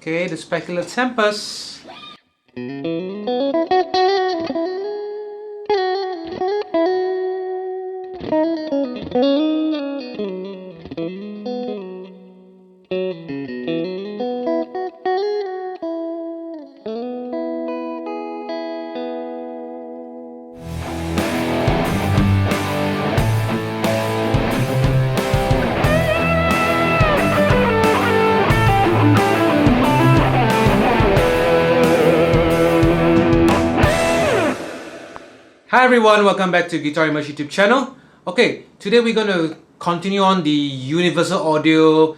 Okay, the Specular Tempus. Hi everyone, welcome back to Guitar Immerse YouTube channel. Okay, today we're going to continue on the Universal Audio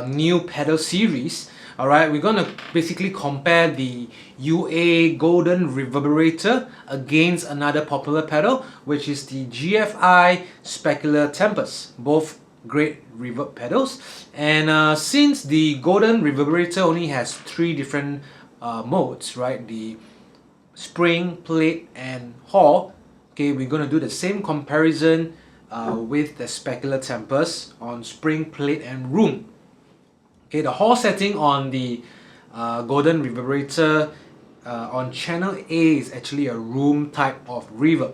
new pedal series. Alright, we're going to basically compare the UA Golden Reverberator against another popular pedal, which is the GFI Specular Tempus. Both great reverb pedals. And since the Golden Reverberator only has three different modes, right? The Spring, Plate, and Hall. Okay, we're going to do the same comparison with the Specular Tempus on Spring, Plate, and Room. Okay, the Hall setting on the Golden Reverberator on channel A is actually a room type of reverb.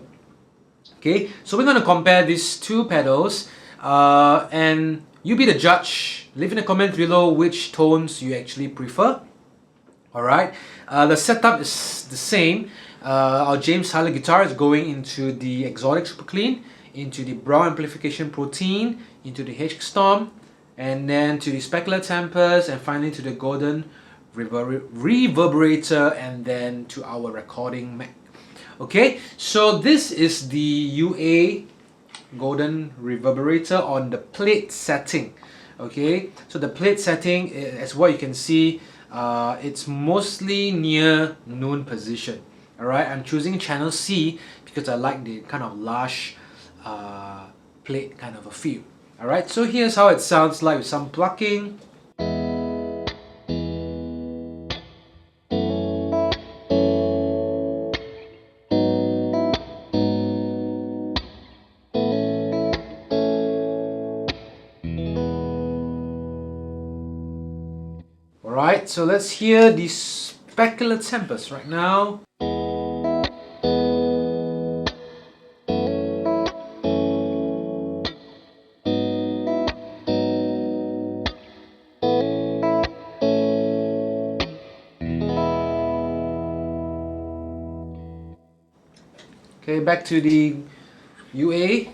Okay, so we're going to compare these two pedals and you be the judge. Leave in the comments below which tones you actually prefer. Alright, the setup is the same. Our James Tyler guitar is going into the Xotic Super Clean, into the Browne Amplification Protein, into the HX Stomp, and then to the Specular Tempus, and finally to the Golden Reverberator, and then to our recording Mac. Okay, so this is the UA Golden Reverberator on the plate setting. Okay, so the plate setting, as what you can see, it's mostly near noon position. Alright, I'm choosing channel C because I like the kind of large plate kind of a feel. Alright, so here's how it sounds like with some plucking. Alright, so let's hear the Specular Tempus right now. Okay, back to the UA.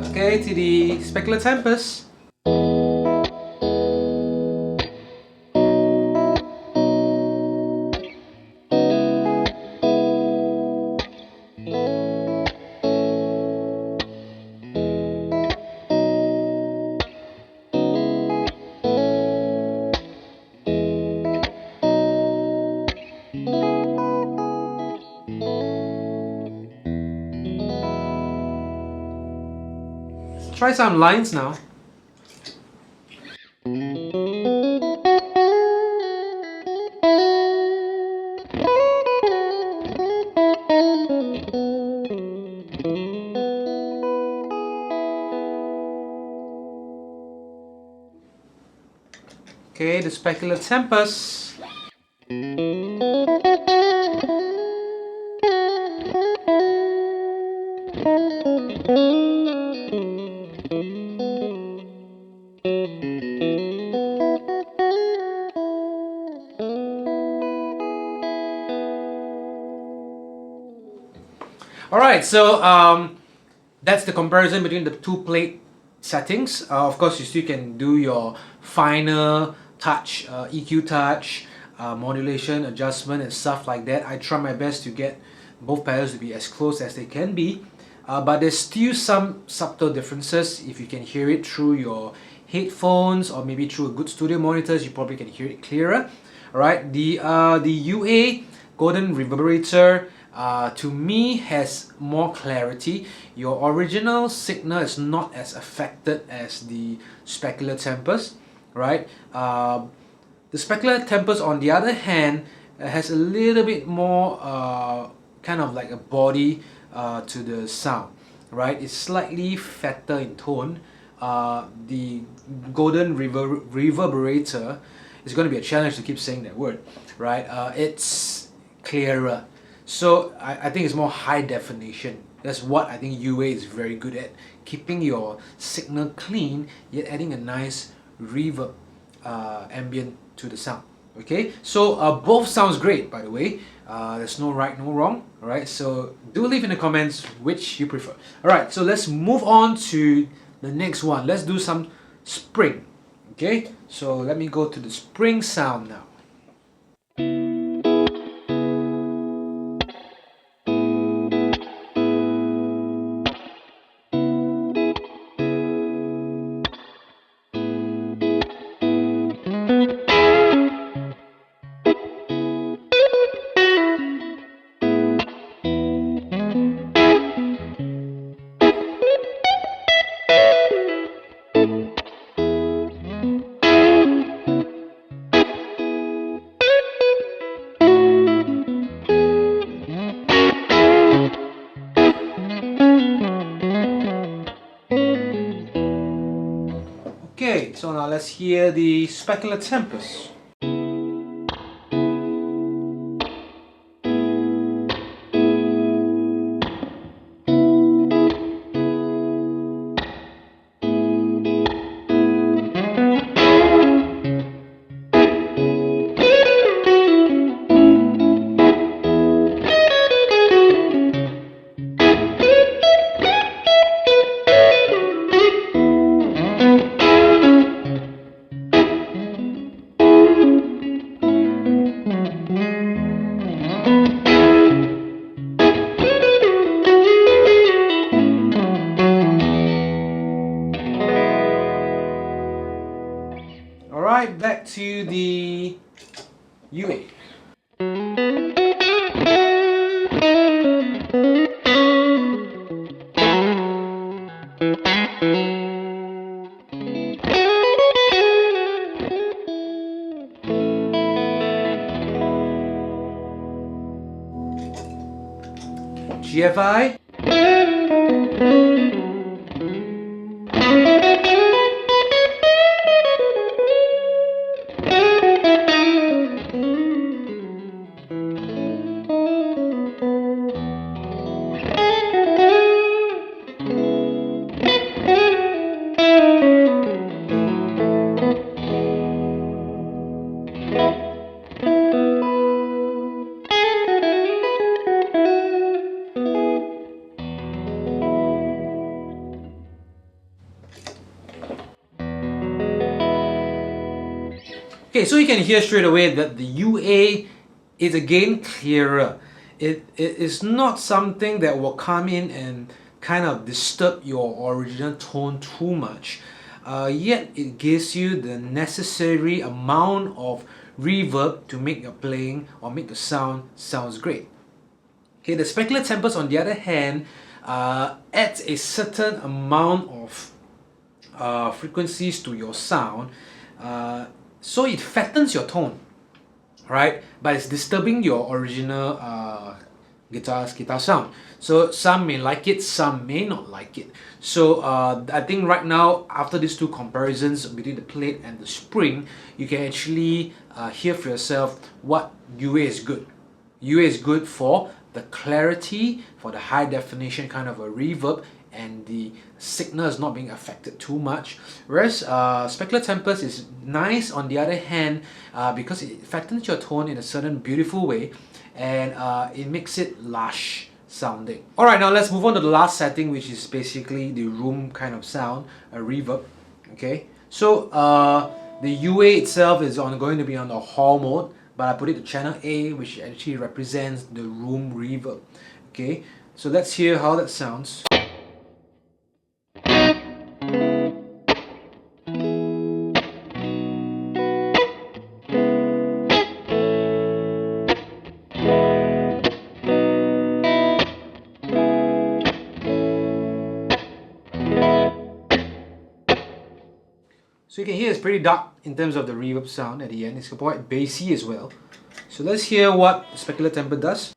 Okay, to the Specular Tempus. Try some lines now. Okay, the Specular Tempus. Alright, so that's the comparison between the two plate settings. Of course, you still can do your finer touch, EQ touch, modulation, adjustment and stuff like that. I try my best to get both pedals to be as close as they can be. But there's still some subtle differences. If you can hear it through your headphones or maybe through a good studio monitors, you probably can hear it clearer. Alright, the UA Golden Reverberator to me has more clarity. Your original signal is not as affected as the Specular Tempus, right? The Specular Tempus, on the other hand, has a little bit more kind of like a body to the sound, right? It's slightly fatter in tone. The Golden Reverberator is going to be a challenge to keep saying that word, right? It's clearer. So I think it's more high definition. That's what I think UA is very good at, keeping your signal clean yet adding a nice reverb ambient to the sound. Okay, so both sounds great, by the way. There's no right, no wrong. All right, so do leave in the comments which you prefer. All right, so let's move on to the next one. Let's do some Spring. Okay, so let me go to the Spring sound now. Okay, so now let's hear the Specular Tempus. Alright, back to the UA. GFI. Okay, so you can hear straight away that the UA is again clearer. It is not something that will come in and kind of disturb your original tone too much. Yet it gives you the necessary amount of reverb to make your playing or make the sounds great. Okay, the Specular Tempus, on the other hand, adds a certain amount of frequencies to your sound. So it fattens your tone, right? But it's disturbing your original guitar sound. So some may like it, some may not like it. So I think right now, after these two comparisons between the Plate and the Spring, you can actually hear for yourself what UA is good. UA is good for the clarity, for the high definition kind of a reverb, and the signal is not being affected too much. Whereas Specular Tempus is nice on the other hand because it fattens your tone in a certain beautiful way, and it makes it lush sounding. Alright, now let's move on to the last setting, which is basically the room kind of sound, a reverb. Okay, so the UA itself is going to be on the Hall mode, but I put it to channel A, which actually represents the room reverb. Okay, so let's hear how that sounds. So you can hear it's pretty dark in terms of the reverb sound at the end. It's quite bassy as well. So let's hear what Specular Tempus does.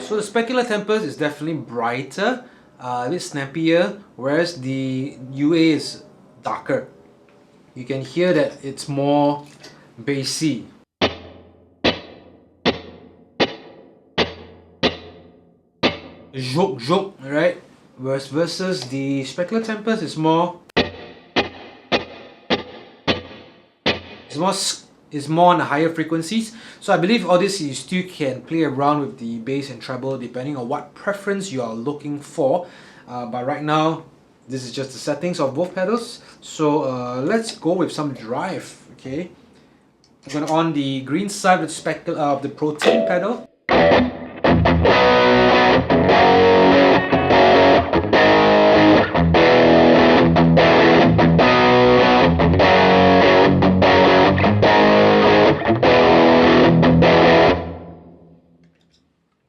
So the Specular Tempus is definitely brighter, a bit snappier, whereas the UA is darker. You can hear that it's more bassy. Zouk zouk, right? Versus the Specular Tempus is more. It's more on the higher frequencies. So I believe all this you still can play around with the bass and treble depending on what preference you are looking for. But right now, this is just the settings of both pedals. So let's go with some drive. Okay, I'm gonna on the green side with the Protein pedal.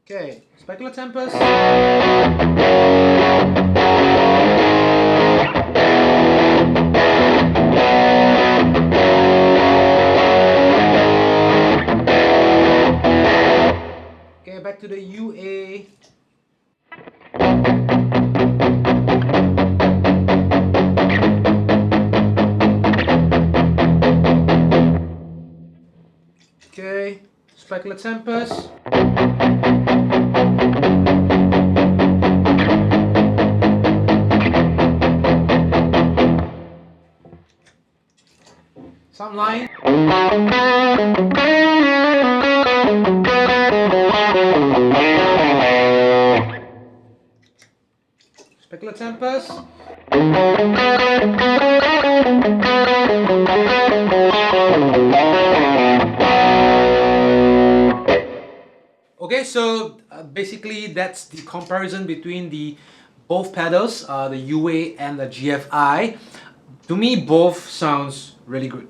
Okay, Specular Tempus. Okay, back to the UA. Okay, Specular Tempus. Some line. Specular Tempus. Okay, so basically that's the comparison between the both pedals, the UA and the GFI. To me, both sounds really good.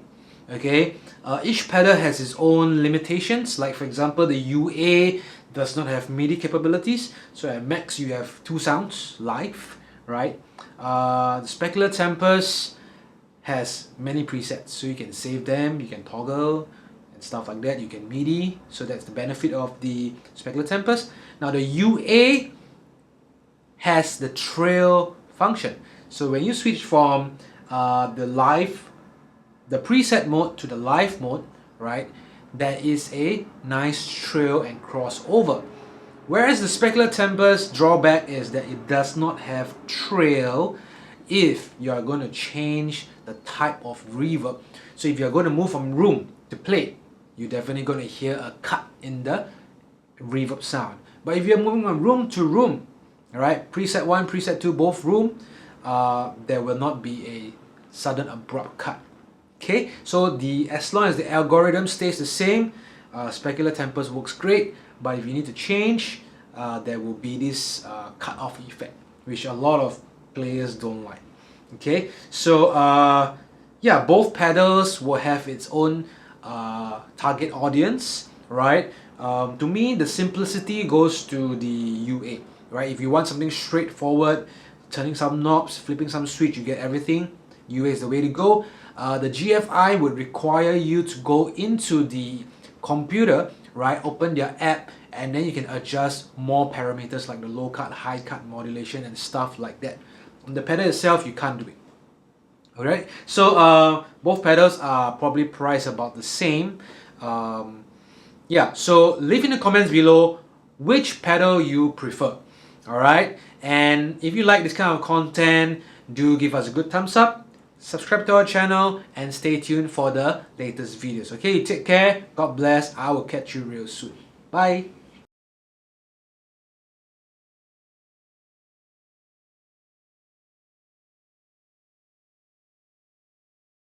Okay, each pedal has its own limitations. Like for example, the UA does not have MIDI capabilities, so at max you have 2 sounds live, right? The Specular Tempus has many presets, so you can save them, you can toggle and stuff like that. You can MIDI, so that's the benefit of the Specular Tempus. Now the UA has the trail function, so when you switch from the preset mode to the live mode, right, there is a nice trail and crossover. Whereas the Specular Tempus drawback is that it does not have trail if you are going to change the type of reverb. So if you are going to move from room to plate, you're definitely going to hear a cut in the reverb sound. But if you're moving from room to room, alright, preset 1, preset 2, both room, there will not be a sudden abrupt cut. Okay, so as long as the algorithm stays the same, Specular Tempus works great. But if you need to change, there will be this cut-off effect, which a lot of players don't like. Okay, so yeah, both pedals will have its own target audience, right? To me, the simplicity goes to the UA, right? If you want something straightforward, turning some knobs, flipping some switch, you get everything, UA is the way to go. The GFI would require you to go into the computer, right? Open their app, and then you can adjust more parameters like the low cut, high cut modulation and stuff like that. On the pedal itself, you can't do it. Alright, so both pedals are probably priced about the same. Yeah, so leave in the comments below which pedal you prefer. Alright, and if you like this kind of content, do give us a good thumbs up. Subscribe to our channel and stay tuned for the latest videos. Okay, take care, God bless, I will catch you real soon. Bye.